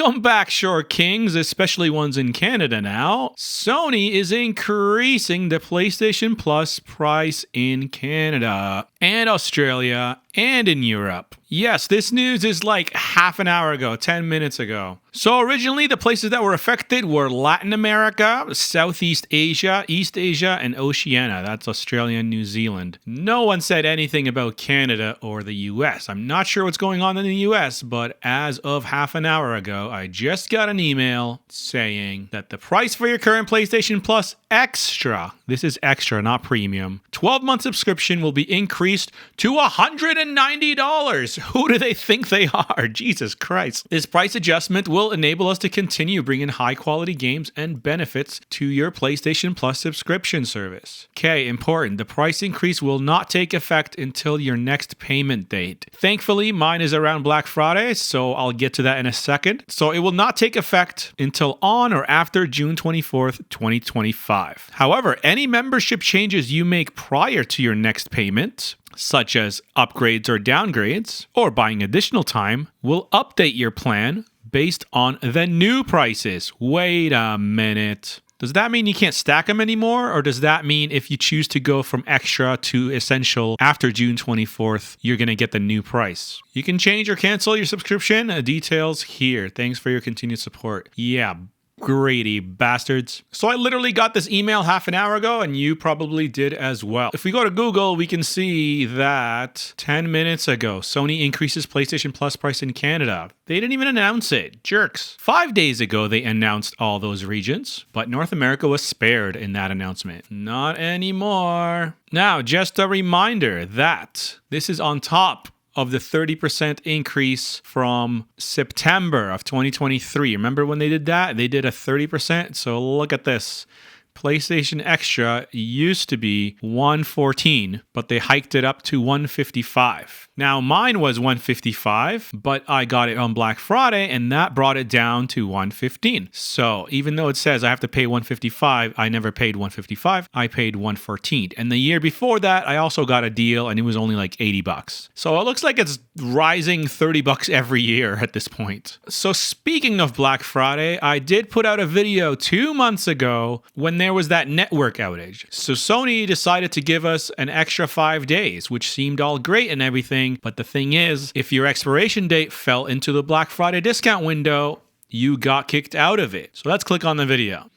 Welcome back, Short Kings, especially ones in Canada now. Sony is increasing the PlayStation Plus price in Canada and Australia and in Europe. Yes, this news is like half an hour ago, 10 minutes ago. So originally, the places that were affected were Latin America, Southeast Asia, East Asia, and Oceania. That's Australia and New Zealand. No one said anything about Canada or the US. I'm not sure what's going on in the US, but as of half an hour ago, I just got an email saying that the price for your current PlayStation Plus Extra, this is extra, not premium, 12-month subscription will be increased to $190. Who do they think they are? Jesus Christ. This price adjustment will enable us to continue bringing high-quality games and benefits to your PlayStation Plus subscription service. Okay, important. The price increase will not take effect until your next payment date. Thankfully, mine is around Black Friday, so I'll get to that in a second. So it will not take effect until on or after June 24th, 2025. However, any membership changes you make prior to your next payment, such as upgrades or downgrades, or buying additional time, will update your plan based on the new prices. Wait a minute. Does that mean you can't stack them anymore? Or does that mean if you choose to go from extra to essential after June 24th, you're going to get the new price? You can change or cancel your subscription. Details here. Thanks for your continued support. Yeah, greedy bastards. So I literally got this email half an hour ago, and you probably did as well. If we go to Google, we can see that 10 minutes ago, Sony increases PlayStation Plus price in Canada. They didn't even announce it. Jerks. 5 days ago, they announced all those regions, but North America was spared in that announcement. Not anymore. Now, just a reminder that this is on top of the 30% increase from September of 2023. Remember when they did that? They did a 30%. So look at this. PlayStation Extra used to be $114, but they hiked it up to $155. Now, mine was $155, but I got it on Black Friday, and that brought it down to $115. So even though it says I have to pay $155, I never paid $155. I paid $114. And the year before that, I also got a deal, and it was only like $80. So it looks like it's rising $30 every year at this point. So speaking of Black Friday, I did put out a video 2 months ago when there was that network outage. So Sony decided to give us an extra 5 days, which seemed all great and everything. But the thing is, if your expiration date fell into the Black Friday discount window, you got kicked out of it. So let's click on the video.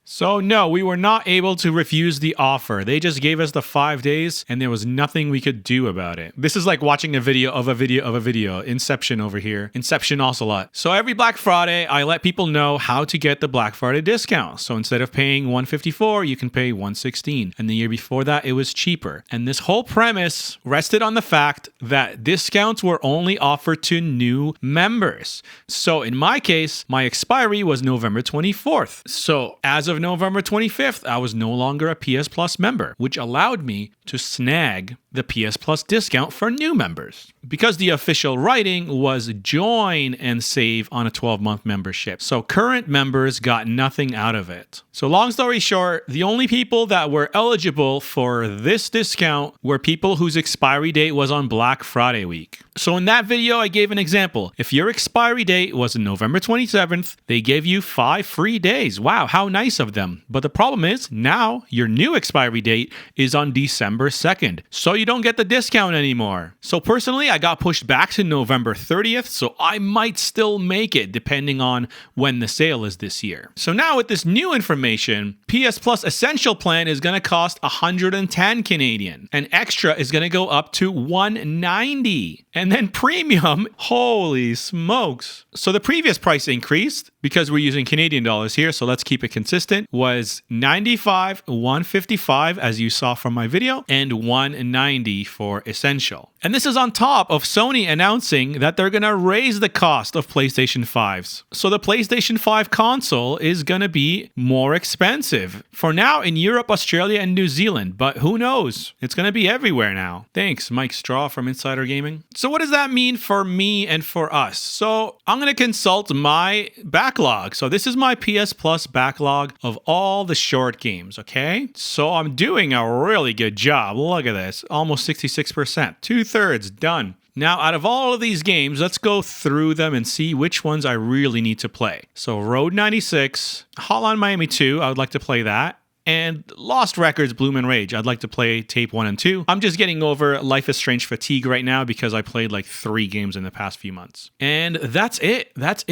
So no, we were not able to refuse the offer. They just gave us the 5 days and there was nothing we could do about it. This is like watching a video of a video of a video. Inception over here. Inception Ocelot. So every Black Friday, I let people know how to get the Black Friday discount. So instead of paying $154, you can pay $116. And the year before that, it was cheaper. And this whole premise rested on the fact that discounts were only offered to new members. So in my case, my expiry was November 24th. So as of November 25th, I was no longer a PS Plus member, which allowed me to snag the PS Plus discount for new members. Because the official writing was join and save on a 12-month membership. So current members got nothing out of it. So long story short, the only people that were eligible for this discount were people whose expiry date was on Black Friday week. So in that video, I gave an example. If your expiry date was November 27th, they gave you 5 free days. Wow, how nice of them. But the problem is now your new expiry date is on December 2nd. So you don't get the discount anymore. So personally, I got pushed back to November 30th, so I might still make it depending on when the sale is this year. So now with this new information, PS Plus Essential Plan is going to cost 110 Canadian, and Extra is going to go up to 190. And then Premium, holy smokes. So the previous price increased, because we're using Canadian dollars here, so let's keep it consistent, was 95, 155 as you saw from my video, and 190 for Essential. And this is on top of Sony announcing that they're going to raise the cost of PlayStation 5s. So the PlayStation 5 console is going to be more expensive. For now in Europe, Australia, and New Zealand, but who knows? It's going to be everywhere now. Thanks, Mike Straw from Insider Gaming. So what does that mean for me and for us? So I'm going to consult my backlog. So this is my PS Plus backlog of all the short games, okay? So I'm doing a really good job. Look at this. Almost 66%. 2/3 done. Now, out of all of these games, let's go through them and see which ones I really need to play. So Road 96, Hotline Miami 2, I would like to play that. And Lost Records, Bloom and Rage. I'd like to play Tape 1 and 2. I'm just getting over Life is Strange fatigue right now because I played like 3 games in the past few months. And that's it. That's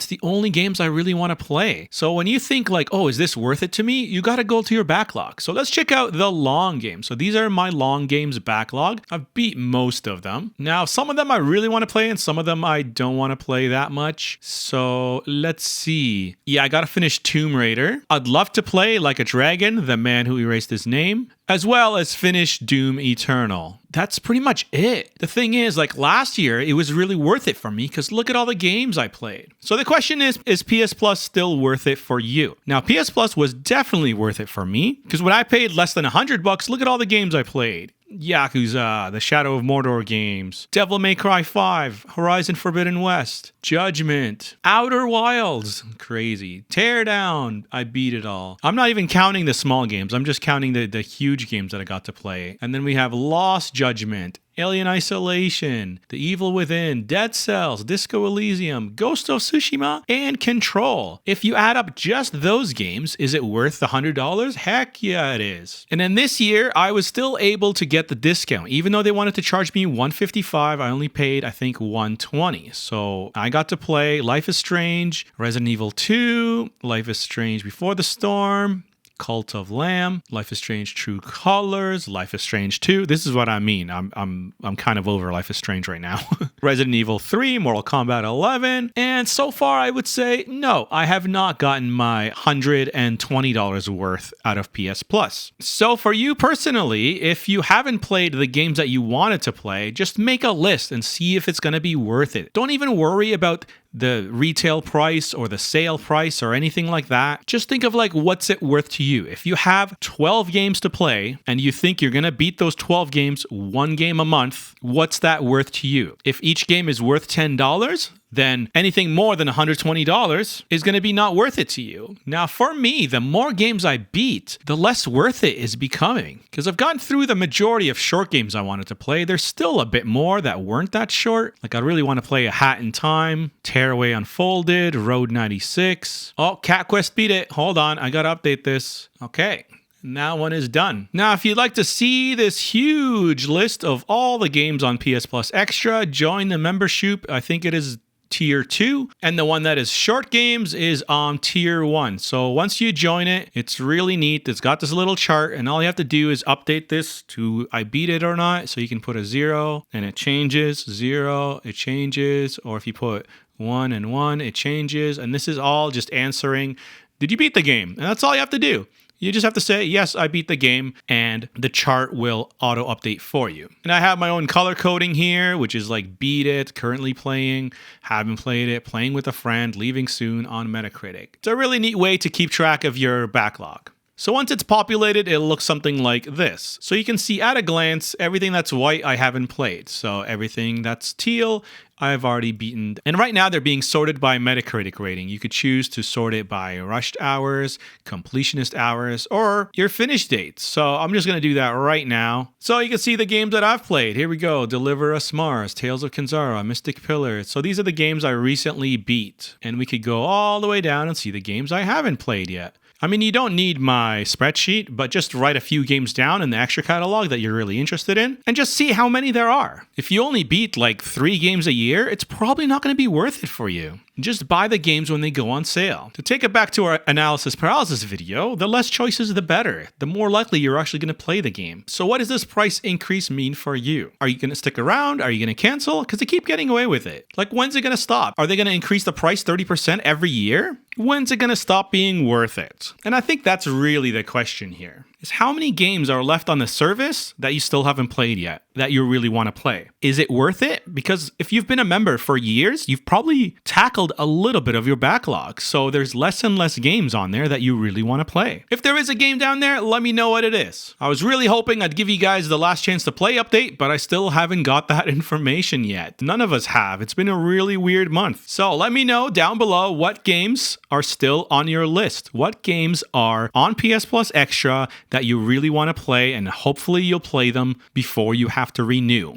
the only games I really want to play. So when you think like, oh, is this worth it to me? You got to go to your backlog. So let's check out the long games. So these are my long games backlog. I've beat most of them. Now, some of them I really want to play and some of them I don't want to play that much. So let's see. Yeah, I got to finish Tomb Raider. I'd love to play Like a Dragon, The Man Who Erased His Name, as well as finish Doom Eternal. That's pretty much it. The thing is, like last year, it was really worth it for me because look at all the games I played. So the question is PS Plus still worth it for you? Now, PS Plus was definitely worth it for me because when I paid less than $100, look at all the games I played. Yakuza, the Shadow of Mordor games, Devil May Cry 5, Horizon Forbidden West, Judgment, Outer Wilds, crazy, Teardown, I beat it all. I'm not even counting the small games, I'm just counting the huge games that I got to play. And then we have Lost Judgment, Alien Isolation, The Evil Within, Dead Cells, Disco Elysium, Ghost of Tsushima, and Control. If you add up just those games, is it worth the $100? Heck yeah, it is. And then this year, I was still able to get the discount. Even though they wanted to charge me $155, I only paid, I think, $120. So I got to play Life is Strange, Resident Evil 2, Life is Strange Before the Storm, Cult of Lamb, Life is Strange True Colors, Life is Strange 2. This is what I mean. I'm kind of over Life is Strange right now. Resident Evil 3, Mortal Kombat 11, and so far I would say no, I have not gotten my $120 worth out of PS Plus. So for you personally, if you haven't played the games that you wanted to play, just make a list and see if it's going to be worth it. Don't even worry about the retail price or the sale price or anything like that. Just think of like, what's it worth to you? If you have 12 games to play and you think you're going to beat those 12 games 1 game a month, what's that worth to you? If each game is worth $10, then anything more than $120 is going to be not worth it to you. Now, for me, the more games I beat, the less worth it is becoming. Because I've gotten through the majority of short games I wanted to play. There's still a bit more that weren't that short. Like, I really want to play A Hat in Time, Tearaway Unfolded, Road 96. Oh, Cat Quest beat it. Hold on, I got to update this. Okay. And that one is done. Now, if you'd like to see this huge list of all the games on PS Plus Extra, join the membership. I think it is Tier 2, and the one that is short games is on Tier 1. So once you join it, it's really neat. It's got this little chart, and all you have to do is update this to I beat it or not. So you can put a 0, and it changes, 0, it changes, or if you put 1 and 1, it changes. And this is all just answering, did you beat the game? And that's all you have to do. You just have to say, yes, I beat the game, and the chart will auto-update for you. And I have my own color coding here, which is like beat it, currently playing, haven't played it, playing with a friend, leaving soon on Metacritic. It's a really neat way to keep track of your backlog. So once it's populated, it'll look something like this. So you can see at a glance, everything that's white I haven't played. So everything that's teal, I've already beaten. And right now they're being sorted by Metacritic rating. You could choose to sort it by rushed hours, completionist hours, or your finish date. So I'm just going to do that right now. So you can see the games that I've played. Here we go. Deliver Us Mars, Tales of Kanzara, Mystic Pillars. So these are the games I recently beat. And we could go all the way down and see the games I haven't played yet. I mean, you don't need my spreadsheet, but just write a few games down in the extra catalog that you're really interested in and just see how many there are. If you only beat like 3 games a year, it's probably not going to be worth it for you. Just buy the games when they go on sale. To take it back to our analysis paralysis video, the less choices, the better. The more likely you're actually going to play the game. So what does this price increase mean for you? Are you going to stick around? Are you going to cancel? Because they keep getting away with it. Like, when's it going to stop? Are they going to increase the price 30% every year? When's it going to stop being worth it? And I think that's really the question here. Is how many games are left on the service that you still haven't played yet, that you really want to play? Is it worth it? Because if you've been a member for years, you've probably tackled a little bit of your backlog. So there's less and less games on there that you really want to play. If there is a game down there, let me know what it is. I was really hoping I'd give you guys the last chance to play update, but I still haven't got that information yet. None of us have. It's been a really weird month. So let me know down below what games are still on your list. What games are on PS Plus Extra that you really want to play, and hopefully you'll play them before you have to renew.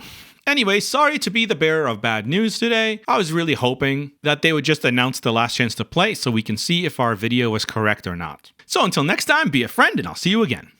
Anyway, sorry to be the bearer of bad news today. I was really hoping that they would just announce the last chance to play so we can see if our video was correct or not. So until next time, be a friend and I'll see you again.